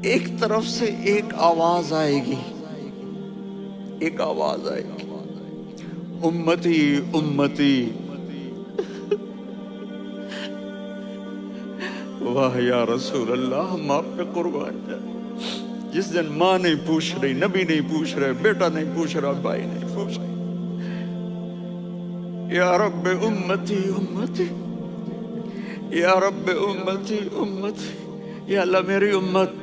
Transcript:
एक तरफ से एक आवाज आएगी, एक आवाज आएगी, उम्मती उम्मती। वाह या रसूल अल्लाह, हम आप पे कुर्बान जाए। जिस दिन माँ नहीं पूछ रही, नबी नहीं पूछ रहे, बेटा नहीं पूछ रहा, भाई नहीं पूछ रहा, या रब्बे उम्मती उम्मती, या रब्बे उम्मती उम्मती, या अल्लाह मेरी उम्मत